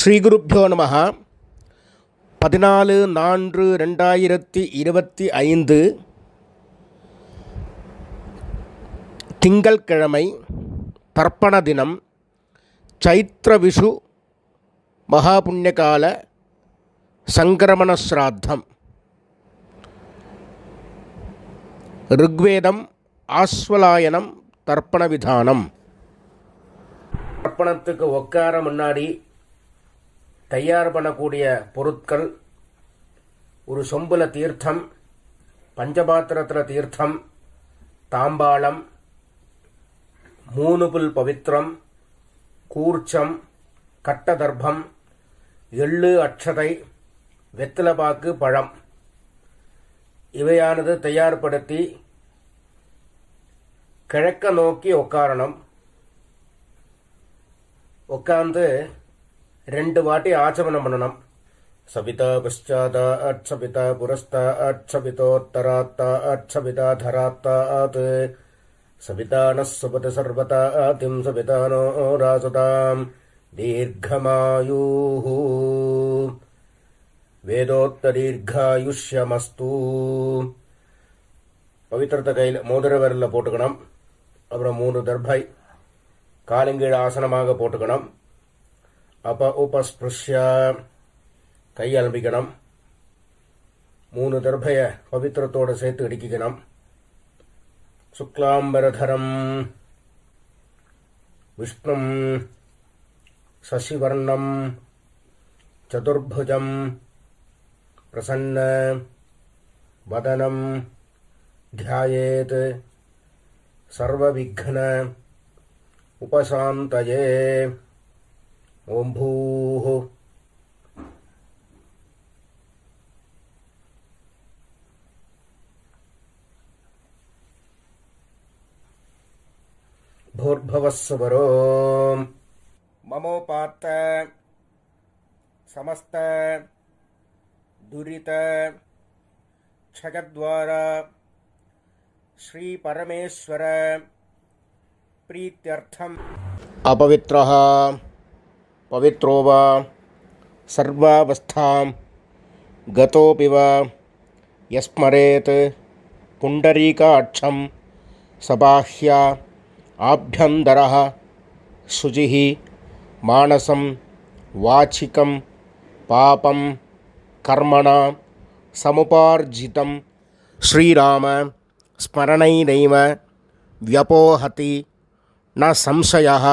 ஸ்ரீகுருப்போ நமः 14/4/2025 திங்கள்கிழமை தர்ப்பண தினம். சைத்திர விஷு மகாபுண்ணியகால சங்கிரமண ஸ்ராத்தம். ருக்வேதம் ஆஸ்வலாயனம் தர்ப்பண விதானம். தர்ப்பணத்துக்கு உட்கார முன்னாடி தயார் பண்ணக்கூடிய பொருட்கள்: ஒரு சொம்புல தீர்த்தம், பஞ்சபாத்திரத்தில் தீர்த்தம், தாம்பாளம், 3 புல் பவித்திரம், கூர்ச்சம், கட்டதர்ப்பம், எள்ளு, அட்சதை, வெத்தலைப்பாக்கு, பழம் இவையானது தயார்படுத்தி கிழக்க நோக்கி உட்காரணும். உட்கார்ந்து 2 வாட்டி ஆச்சமனம் பண்ணணும். சபிதா பశ్చాதாத், சபிதா புரஸ்தாத், சபிதோத்தராத்தாத், சபிதா தராத்தாத், சபிதானஸ் சுபத சர்வதாதிம், சபிதானோ ராசதாம் தீர்க்கமாயுः வேதோத்ததீர்காயுஷ்யமஸ்து. பவித்திரத்தை கையில் மோதிர விரலில் போட்டுக்கணும். அப்புறம் 3 தர்பை காலங்கீழ் ஆசனமாக போட்டுக்கணும். உபஸ்பிருஷ்ய கை அலம்பிக்கணும். 3 தர்பையை பவித்திரத்தோடு சேர்த்து இடிக்கணும். சுக்லாம்பரதரம் விஷ்ணும் சசிவர்ணம் சதுர்புஜம் பிரசன்ன வதனம் த்யாயேத் சர்வவிக்ன உபசாந்தயே. ஓம் பூः भूर्भुवस्सुवरो ममोपात्त समस्त दुरित क्षयद्वारा श्री परमेश्वर प्रीत्यर्थम. अपवित्रः पवित्रो वा सर्वावस्थां गतोऽपि वा यस्मरेत् पुण्डरीकाक्षं सबाह्या आभ्यन्तरः शुचिः मानसं वाचिकं पापं कर्मणा समुपार्जितं श्रीराम स्मरणैनैव व्यपोहति न संशयः.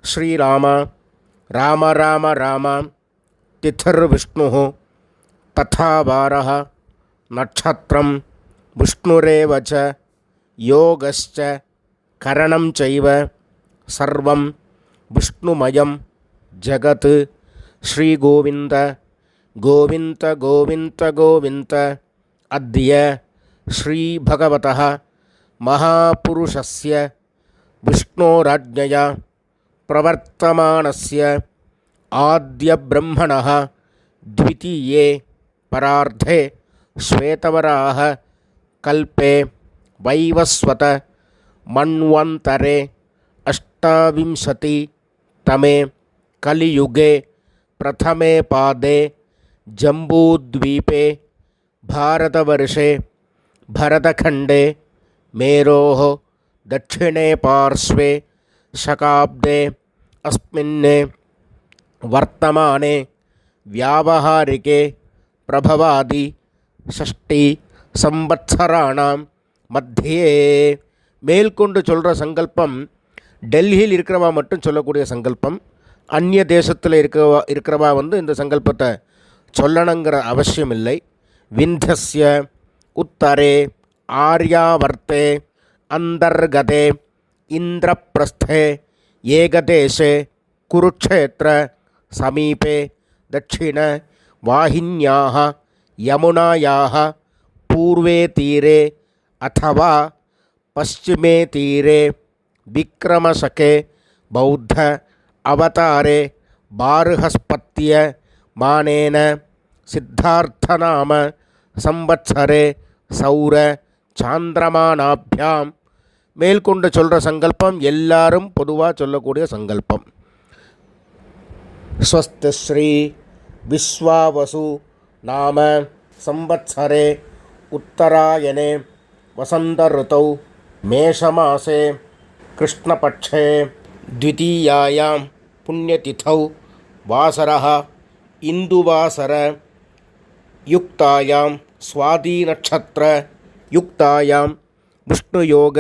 श्रीराम राम राम राम तिथिर्विष्णुः तथा वारः नक्षत्रं विष्णुरेव च योगश्च करणं चैव सर्वं विष्णुमयं जगत्. श्रीगोविन्द गोविन्द गोविन्द गोविन्द. अद्य श्रीभगवतः महापुरुषस्य विष्णोराज्ञया प्रवर्तमानस्य आद्यब्रह्मणः द्वितीये परार्धे श्वेतवराह कल्पे वैवस्वत मन्वन्तरे 28तमे कलियुगे प्रथमे पादे जम्बूद्वीपे भारतवर्षे भरतखण्डे मेरोः दक्षिणे पार्श्वे शकाब्दे अस्मिन् वर्तमाने व्यावहारिके प्रभवादि 6 संवत्सराणां मध्ये. மேல்கொண்டு சொல்கிற சங்கல்பம் டெல்லியில் இருக்கிறவா மட்டும் சொல்லக்கூடிய சங்கல்பம். அந்நிய தேசத்தில் இருக்கிறவா இந்த சங்கல்பத்தை சொல்லணுங்கிற அவசியம் இல்லை. விந்தியஸ்ய உத்தரே ஆர்யாவர்த்தே அந்தர்கதே இந்திரப்பிரஸ்தே ஏகதேசே குருக்ஷேத்திர சமீபே தட்சிண வாஹின்யாः யமுனாயாः பூர்வே தீரே अथवा पश्चिमे तीरे विक्रमशके बौद्ध अवतारे बार्हस्पत्य मानेन सिद्धार्थनाम संवत्सरे सौर சாந்திரமானாபியாம். மேல்கொண்டு சொல்கிற சங்கல்பம் எல்லாரும் பொதுவாக சொல்லக்கூடிய சங்கல்பம். ஸ்வஸ்தி ஸ்ரீ விஸ்வாவசு நாம சம்வத்சரே உத்தராயணே வசந்த ऋतौ மேஷமாசே கிருஷ்ணபக்ஷே द्वितीयायां पुण्यतिथौ वासरः इन्दुवासर युक्तायां स्वादिनक्षत्र युक्तायां विष्णुयोग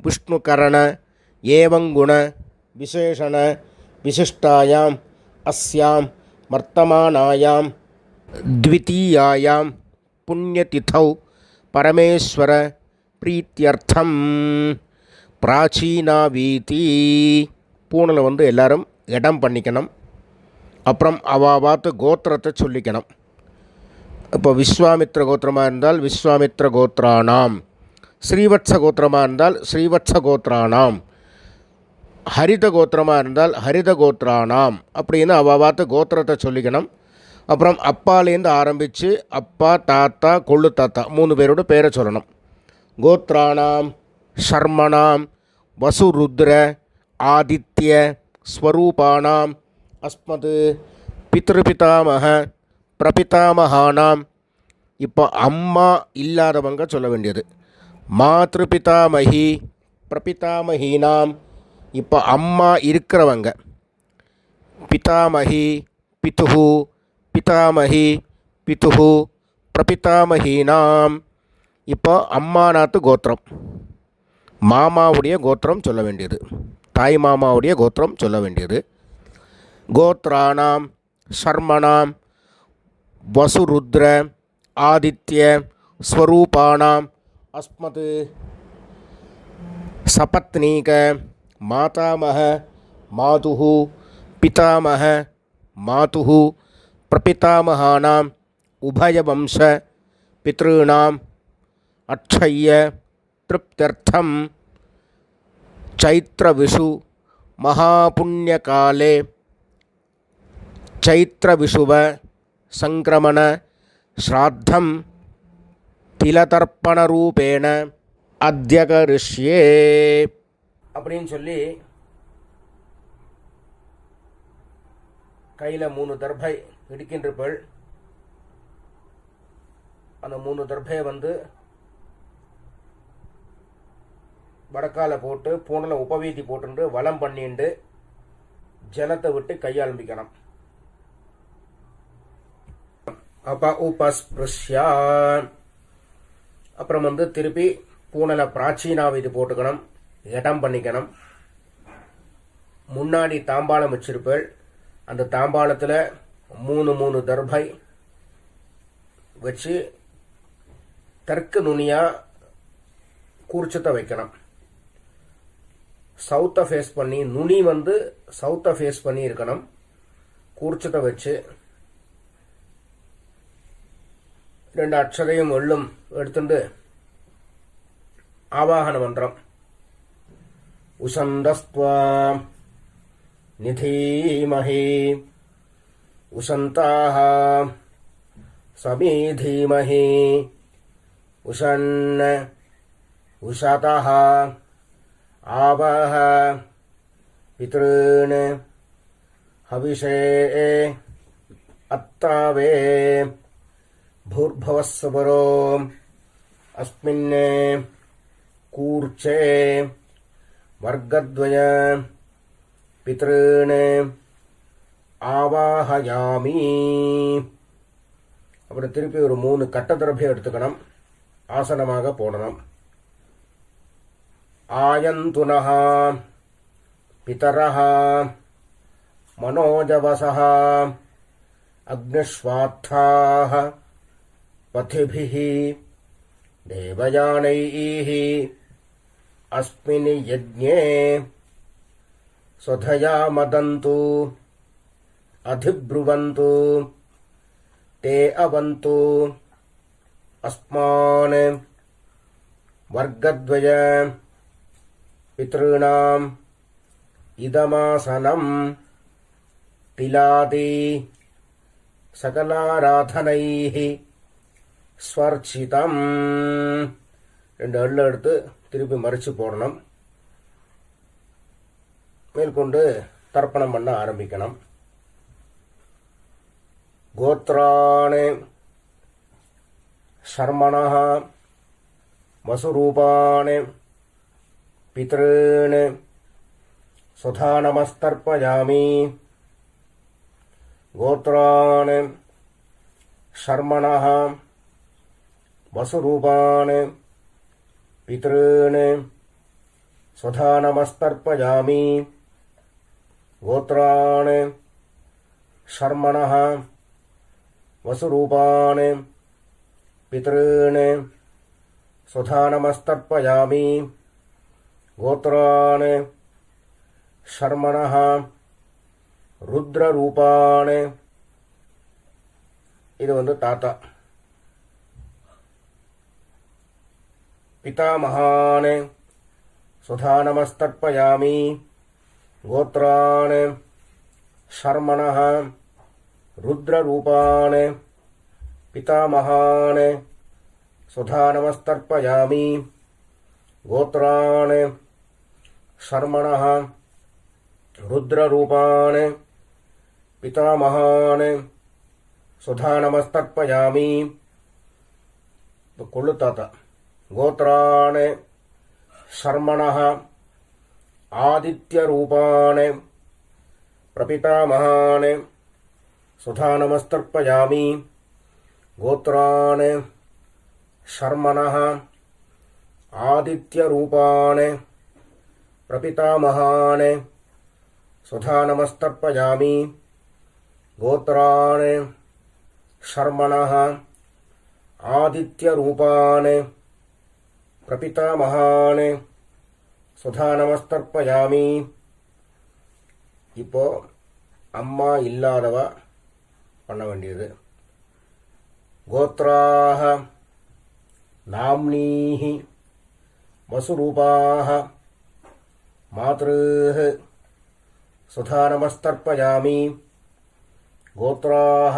विष्णुकरण एवं गुण विशेषण विशिष्टायाम् अस्यां वर्तमानायां द्वितीयायां पुण्यतिथौ परमेश्वर प्रीत्यर्थं பிராச்சீனாவீதி பூணில் எல்லாரும் இடம் பண்ணிக்கணும். அப்புறம் அவாவாத்து கோத்திரத்தை சொல்லிக்கணும். இப்போ விஸ்வாமித்ர கோத்திரமாக இருந்தால் விஸ்வாமித்ர கோத்ரானாம், ஸ்ரீவத்ச கோத்திரமாக இருந்தால் ஸ்ரீவத்ச கோத்ரானாம், ஹரித கோத்திரமாக இருந்தால் ஹரித கோத்ரானாம் அப்படின்னு அவாவாத்து கோத்திரத்தை சொல்லிக்கணும். அப்புறம் அப்பாலேருந்து ஆரம்பித்து அப்பா தாத்தா கொள்ளு தாத்தா 3 பேரோட பேரை சொல்லணும். கோத்ரானாம் ஷர்மணாம் வசுருத்ர ஆதித்ய ஸ்வரூபானாம் அஸ்மது பித்ருபிதாமக பிரபிதாமகானாம். இப்போ அம்மா இல்லாதவங்க சொல்ல வேண்டியது மாத்ருபிதாமகி பிரபிதாமகீனாம். இப்போ அம்மா இருக்கிறவங்க பிதாமகி பிதுஹு பிதாமகி பிதுஹு பிரபிதாமகீனாம். இப்போ அம்மாநாத்து கோத்திரம், மாமாவுடைய கோத்திரம் சொல்ல வேண்டியது, தாய் மாமாவுடைய கோத்திரம் சொல்ல வேண்டியது. கோத்ரானாம் ஷர்மணாம் வசுருத்ர ஆதித்ய ஸ்வரூபானாம் அஸ்மது சபத்னீக மாதாமக மாதுஹு பிதாமக மாதுஹு பிரபிதாமகானாம் உபயவம்ச பித்ருணாம் அக்ஷய்ய திருப்தியர்த்தம் சைத்ரவிஷு மகாபுண்யகாலே சைத்ரவிஷுவ சங்கிரமண ஸ்ராத்தம் திலதர்ப்பணரூபேண அத்யகரிஷ்யே அப்படின்னு சொல்லி கையில் 3 தர்பை இடிக்கின்றப்பள் அந்த 3 தர்பையை வடக்கால போட்டு பூணில் உபவீதி போட்டு வலம் பண்ணிண்டு ஜலத்தை விட்டு கையாளம்பிக்கணும். அப்ப உபஸ்பிருஷ்யா அப்புறம் திருப்பி பூணில் பிராச்சீனாவீதி போட்டுக்கணும், இடம் பண்ணிக்கணும். முன்னாடி தாம்பாளம் வச்சிருப்பேள், அந்த தாம்பாளத்தில் 3 தர்பை வச்சு தெற்கு நுனியாக கூர்ச்சத்தை வைக்கணும். சவுத்தை ஃபேஸ் பண்ணி நுனி சவுத்தை ஃபேஸ் பண்ணி இருக்கணும். கூர்ச்சத்தை வச்சு 2 அக்ஷரையும் எள்ளும் எடுத்துட்டு ஆவாகன மந்திரம் உசந்தஸ்த்வா நிதீமஹி உசந்தாஹ சமீதீமஹி உஷன்ன உஷதஹ ஆவஹ பித்ருன் ஹவிஷே அத்தாவே பூர்பவஸ்வரோ அஸ்மின் கூர்ச்சே வர்க்கத்வய பித்ருன் ஆவாஹயாமி. அப்புறம் திருப்பி ஒரு 3 கட்டதர்பை எடுத்துக்கணும், ஆசனமாக போடணும். ஆயந்துனஹ பிதரஹ மனோஜவசஹ அக்னிஸ்வாத்தாஹ பதிபிஹி தேவயானைஹி அஸ்மின் யஜ்ஞே ஸ்வதயா மதந்து அதிப்ருவந்து தே அவந்து அஸ்மான் வர்க்கத்வய பித்ருணாம் இதமாசனம் திலாதி சகலாராதனைஹி ஸ்வர்ச்சிதம். 2 எள்ளு எடுத்து திருப்பி மறித்து போடணும். மேற்கொண்டு தர்ப்பணம் பண்ண ஆரம்பிக்கணும். கோத்ராணி சர்மணः வசுரூபாணி பித்ருணி சுதா நமஸ்தர்ப்பயாமி. கோத்ராணி சர்மணः வசுரூபாணி பித்ருணி சுதா நமஸ்தர்ப்பயாமி. கோத்ராணி சர்மணः வசுரூபாணி பித்ருணி சுதா நமஸ்தர்ப்பயாமி. கோத்ராணி சர்மணः ருத்ரரூபாணி, இது தாத்தா. பிதாமகானி சுதா நமஸ்தர்ப்பயாமி. கோத்ராணி சர்மணः ருத்ரரூபாணி பிதாமகானி சுதா நமஸ்தர்ப்பயாமி. கோத்ராணி சர்மணः ருத்ரரூபாணி பிதாமகானி சுதா நமஸ்தர்ப்பயாமி. கொள்ளு தாத்தா. கோத்ராணி சர்மணः ஆதித்யரூபாணி பிரபிதாமகானி சுதா நமஸ்தர்ப்பயாமி. கோத்ராணி சர்மணः ஆதித்யரூபாணி பிரபிதாமகானி சுதா நமஸ்தர்ப்பயாமி. கோத்ராணி சர்மணः ஆதித்யரூபாணி பிரபிதாமகானி சுதா நமஸ்தர்ப்பயாமி. இப்போ அம்மா இல்லாதவ பண்ண வேண்டியது. கோத்ராः நாம்னீஹி வசுரூபாः மாத்ருः சுதா நமஸ்தர்ப்பயாமி. கோத்ராः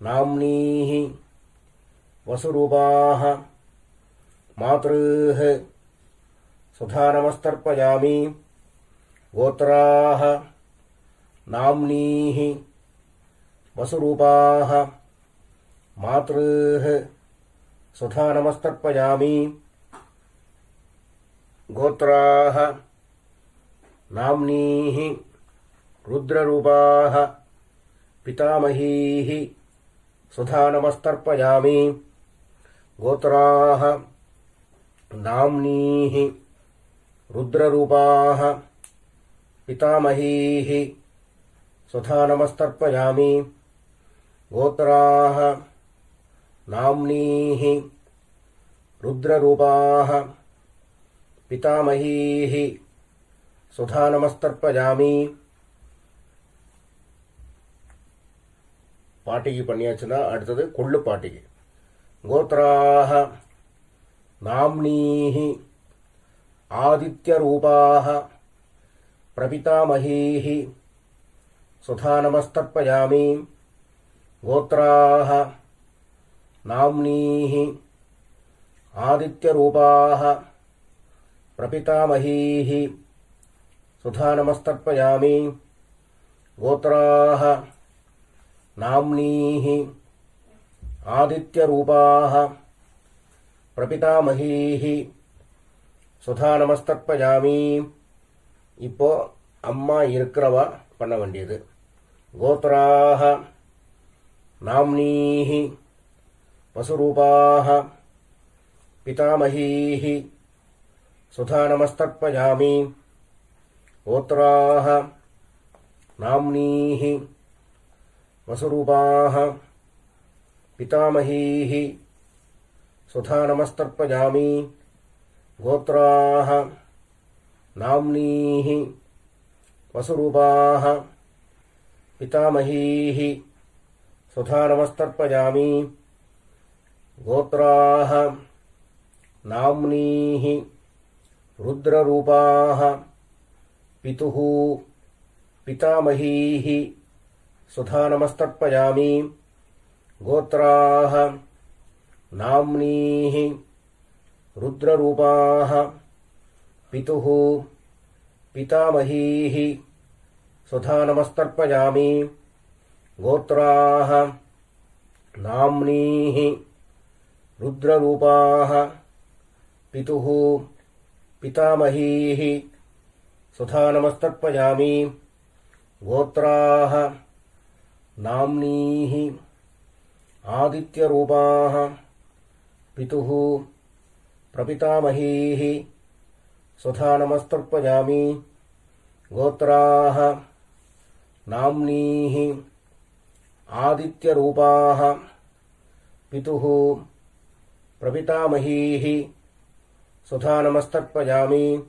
நாம்னீஹி வசுரூபாः மாத்ருः சுதா நமஸ்தர்ப்பயாமி. கோத்ராः நாம்னீஹி வசுரூபாः மாத்ருः சுதா நமஸ்தர்ப்பயாமி. கோத்ராः நாம்னீஹி ருத்ரரூபாः பிதாமகீः சுதா நமஸ்தர்ப்பயாமி. கோத்ராः நாம்னீஹி ருத்ரரூபாः பிதாமகீः சுதா நமஸ்தர்ப்பயாமி. கோத்ராः நாம்னீஹி ருத்ரரூபாः பிதாமகீः சுதா நமஸ்தர்ப்பயாமி. பாட்டிக்கு பண்ணியாச்சுன்னா அடுத்தது கொள்ளு பாட்டிக்கு. கோத்ராः நாம்னீஹி ஆதித்யரூபாः பிரபிதாமகீः சுதா நமஸ்தர்ப்பயாமி. கோத்ராः நாம்னீஹி ஆதித்யரூபாः பிரபிதாமகீः சுதா நமஸ்தர்ப்பயாமி. கோத்ராः நாம்னீஹி ஆதித்யரூபாः பிரபிதாமகீः சுதா நமஸ்தர்ப்பயாமி. இப்போ அம்மா இருக்கிறவா பண்ண வேண்டியது. கோத்ராः நாம்னீஹி வசுரூபாः பிதாமகீः சுதா நமஸ்தர்ப்பயாமி. கோத்ராः நாம்னீஹி வசுரூபாः பிதாமகீः சுதா நமஸ்தர்ப்பயாமி. கோத்ராः நாம்னீஹி வசுரூபாः பிதாமகீः சுதா நமஸ்தர்ப்பயாமி. கோத்ராः நாம்னீஹி ருத்ரரூபாः பிதுः பிதாமகீः சுதா நமஸ்தர்ப்பயாமி. கோத்ராः நாம்னீஹி ருத்ரரூபாः பிதுः பிதாமகீः சுதா நமஸ்தர்ப்பயாமி. गोत्राः नाम्नीः रुद्ररूपाः पितुः पितामहीः सुधा नमस्तर्पयामि गोत्राः नाम्नीः आदित्यरूपाः पितुः प्रपितामहीः सुधा नमस्तर्पयामि गोत्राः नाम्नीः आदित्यरूपाः पितुः प्रपितामहीः सुधा नमस्तर्पयामि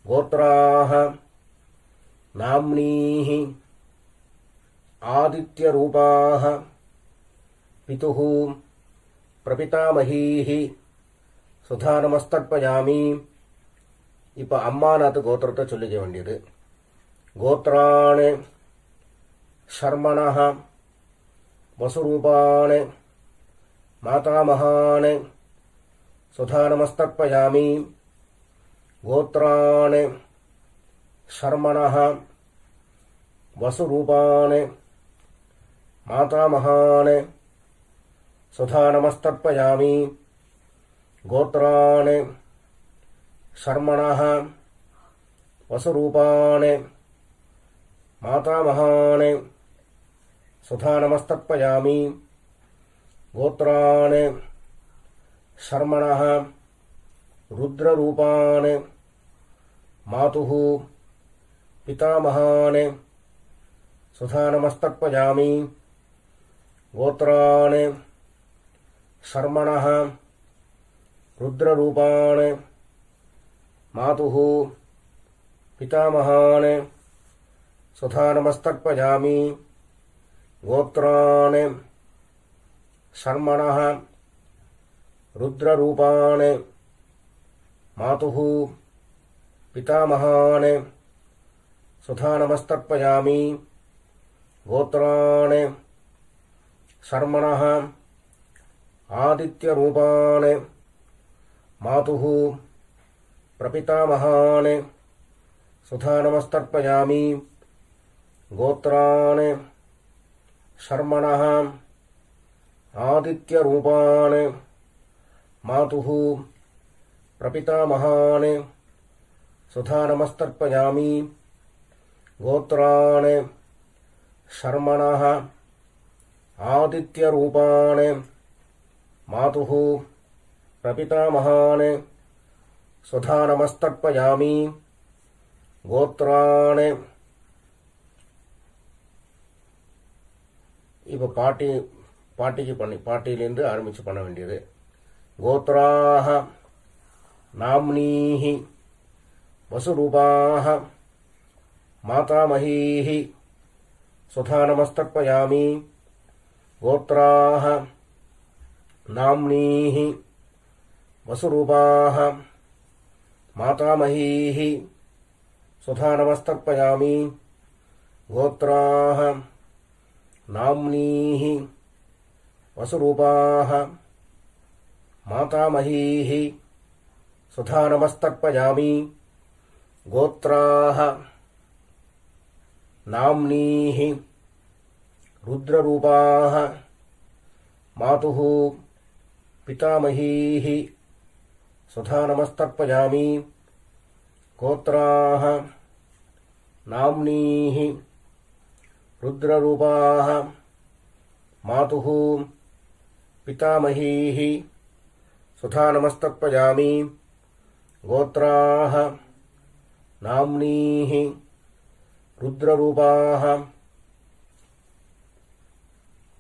गोत्राः नाम्नीः आदित्यरूपाः पितुः प्रपितामहीः சுதா நமஸ்தர்ப்பயாமி. இப்போ அம்மாநாத்து கோத்திரத்தை சொல்லிக்க வேண்டியது. கோத்ராணி ஷர்மணः வசுரூபாணி மாதாமகாணி சுதா நமஸ்தர்ப்பயாமி. கோத்ராணி ஷர்மணः வசுரூபாணி மாதாமகாணி சுதா நமஸ்தர்ப்பயாமி. गोत्राणि शर्मणः वसुरूपाणि मातामहानि सुधा नमस्तर्पयामि. गोत्राणि शर्मणः रुद्ररूपाणि मातुः पितामहानि सुधा नमस्तर्पयामि. गोत्राणि शर्मणः रुद्ररूपाणि मातुः पितामहानि सुधा नमस्तर्पयामि. गोत्राणि शर्मणः रुद्ररूपाणि मातुः पितामहानि सुधा नमस्तर्पयामि. गोत्राणि शर्मणः आदित्यरूपाणि मातुः प्रपितामहानि सुधा नमस्तर्पयामि. गोत्राणि शर्मणः आदित्यरूपाणि मातुः प्रपितामहानि सुधा नमस्तर्पयामि. गोत्राणि शर्मणः आदित्यरूपाणि मातुः प्रपितामहानि सुधा नमस्तर्पयामि. गोत्राणि இப்போ பாட்டியிலேருந்து ஆரம்பித்து பண்ண வேண்டியது. கோத்ராः नाम्नीः वसुरूपाः मातामहीः सुधा नमस्तर्पयामि. गोत्राः नाम्नीः वसुरूपाः मातामहीः सुधा नमस्तर्पयामि. गोत्राः नाम्नीः वसुरूपाः मातामहीः सुधा नमस्तर्पयामि. गोत्राः नाम्नीः रुद्ररूपाः मातुः पितामहीः सुधा नमस्तर्पयामि. गोत्राः नाम्नीः रुद्ररूपाः मातुः पितामहीः सुधा नमस्तर्पयामि. गोत्राः नाम्नीः रुद्ररूपाः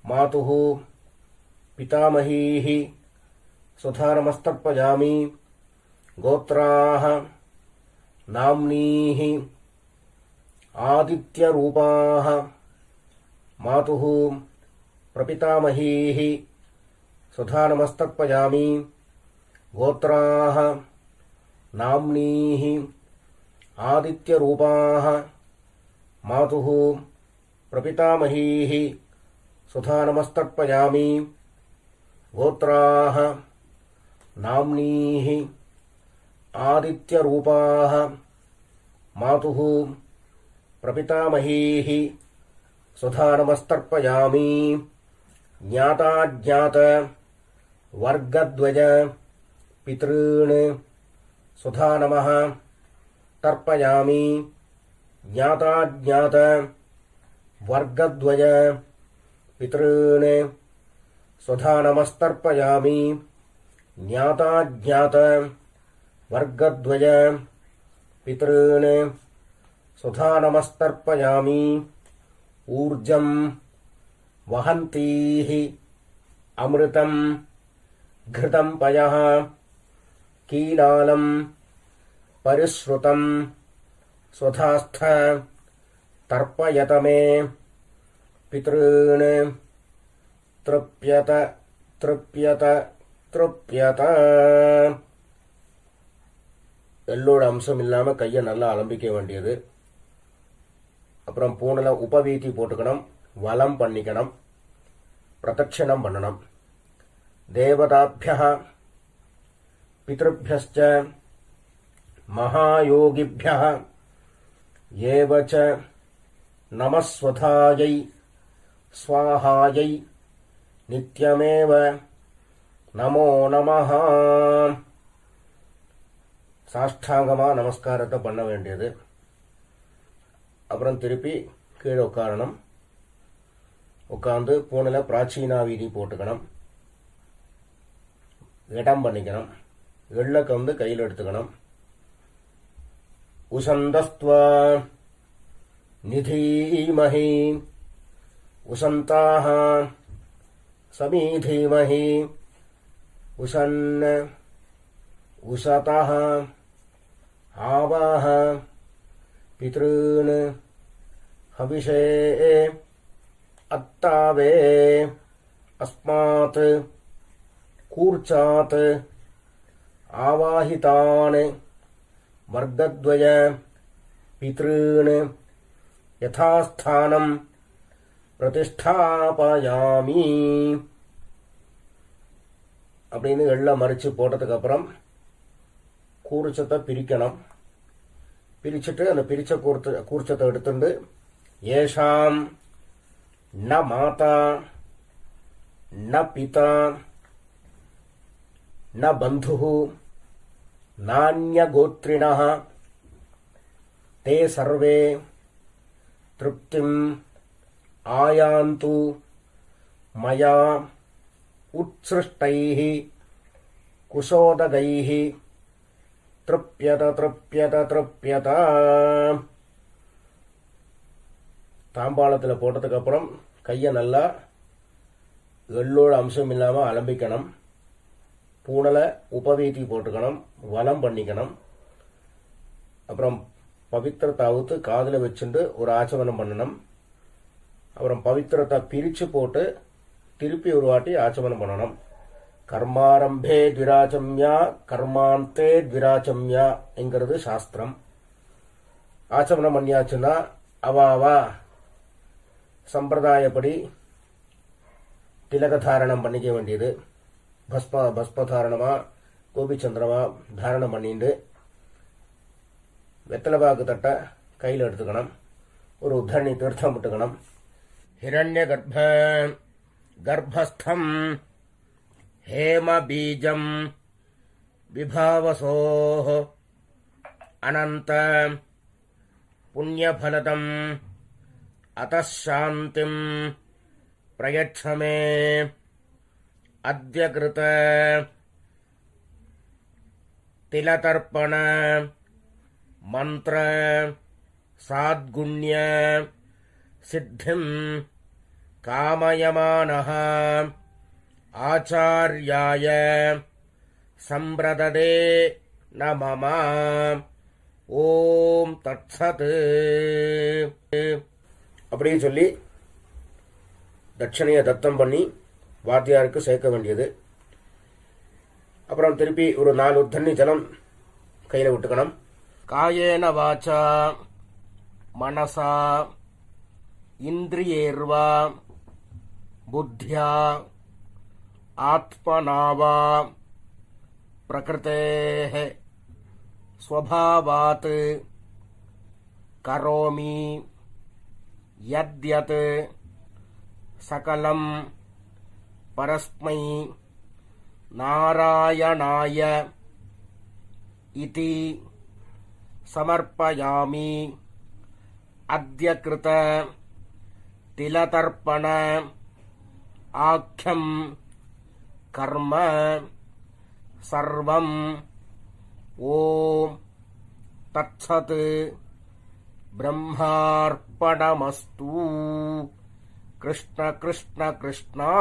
मातुः पितामहीः सुधा नमस्तर्पयामि. गोत्राः नाम्नीः आदित्यरूपाः मातुः प्रपितामहीः सुधा नमस्तर्पयामि. गोत्राः नाम्नीः आदित्यरूपाः मातुः प्रपितामहीः सुधा नमस्तर्पयामि. गोत्राः नाम्नीः आदित्यरूपाः मातुः प्रपितामहीः சுதா நமஸ்தர்ப்பயாமி. ஞாதாஜ்ஞாத வர்க்கத்வய பித்ருன் சுதா நமः தர்ப்பயாமி. ஞாதாஜ்ஞாத வர்க்கத்வய பித்ருன் சுதா நமஸ்தர்ப்பயாமி. ஞாதாஜ்ஞாத வர்க்கத்வய பித்ருன் சுதா நமஸ்தர்ப்பயாமி. ஊர்ஜம் வஹந்தீஹ அமிர்தம் घृतं पयः कीलालं परिश्रुतं स्वधास्थ तर्पयत मे. पितॄन् तृप्यत तृप्यत तृप्यत. எள்ளோட அம்சம் இல்லாமல் கையை நல்லா அலம்பிக்க வேண்டியது. அப்புறம் பூனில் உபவீதி போட்டுக்கணும், வலம் பண்ணிக்கணும், பிரதட்சணம் பண்ணணும். தேவதாभ्यः பித்ருभ्यश्च மகாயோகிभ्यः ஏவ ச நமஸ்வதாயை ஸ்வாஹாயை நித்யமேவ நமோ நமஹ. சாஷ்டாங்கமாக நமஸ்காரத்தை பண்ண வேண்டியது. அப்புறம் திருப்பி கீழே உட்காரணும். உட்காந்து பூனில் பிராச்சீனா வீதி போட்டுக்கணும், இடம் பண்ணிக்கணும். எள்ளக்க வந்து கையில் எடுத்துக்கணும். உசந்தஸ்த்வா நிதீமஹி உசந்தாக சமீதீமஹி உசன் உசதः ஆவாஹ பித்ருன் ஹவிஷே அத்தாவே அஸ்மாத் கூர்ச்சாத் ஆவாஹிதான் வர்க்கத்வய பித்ருன் யதாஸ்தானம் பிரதிஷ்டாபயாமி. அப்படின்னு எள்ள மறித்து போட்டதுக்கு அப்புறம் கூர்ச்சத்தை பிரிக்கணும். பிரிச்சுட்டு அந்த பிரிச்ச கூர்ச்சத்தை எடுத்துட்டு ஏஷாம் ந மாதா ந பிதா ந பந்துः நான்யகோத்ரிணः தே சர்வே திருப்திம் ஆயாந்து மயா உத்ஸ்ருஷ்டைः குஷோதகைः திருப்யத திருப்யத திருப்யத. தாம்பாளத்தில் போட்டதுக்கு அப்புறம் கையை நல்லா எள்ளோட அம்சம் இல்லாமல் அலம்பிக்கணும். பூனலை உபவீதி போட்டுக்கணும், வலம் பண்ணிக்கணும். அப்புறம் பவித்திரத்தை அவுத்து காதில் வச்சுட்டு ஒரு ஆச்சமனம் பண்ணணும். அப்புறம் பவித்திரத்தை பிரித்து போட்டு திருப்பி ஒரு வாட்டி ஆச்சமனம் பண்ணணும். கர்மாரம்பே த்விராச்சம்யா கர்மாந்தே த்விராச்சம்யா என்கிறது சாஸ்திரம். ஆச்சமனம் பண்ணியாச்சுன்னா அவாவா சம்பிரதாயப்படி திலகதாரணம் பண்ணிக்க வேண்டியது. பஸ்மதாரணமா கோபிச்சந்திரமா தாரணம் பண்ணிட்டு வெத்தலைபாக்கு தட்டை கையில் எடுத்துக்கணும். ஒரு உத்தரணி தீர்த்தம் விட்டுக்கணும். ஹிரண்ய கர்ப்பஸ்தம் ஹேம பீஜம் விபாவசோஹ அனந்த புண்ணியபலதம் அதாந்திம் பிரயட்சமே அத்ய கிருத திலதர்ப்பண மந்திர சாத்குண்ய சித்திம் காமயமானஹ ஆச்சார்யாய சம்பிரததே நமம. ஓம் தத்சத். அப்படின்னு சொல்லி தட்சணையை தத்தம் பண்ணி வாத்தியாருக்கு சேர்க்க வேண்டியது. அப்புறம் திருப்பி ஒரு 4 தண்ணி ஜலம் கையில் விட்டுக்கணும். காயேன வாச்சா மனசா இந்திரியேர்வா புத்தியா ஆத்மனாவா பிரகிருதேஹ ஸ்வபாவாத் கரோமி யத்யத் சகலம் பரஸ்மை நாராயணாய இதி சமர்ப்பயாமி. அத்ய கிருத திலதர்ப்பண ஆக்யம் கர்ம சர்வம் ஓம் தத்சத் பிரம்மார்ப்பணமஸ்து. கிருஷ்ண கிருஷ்ண கிருஷ்ணா.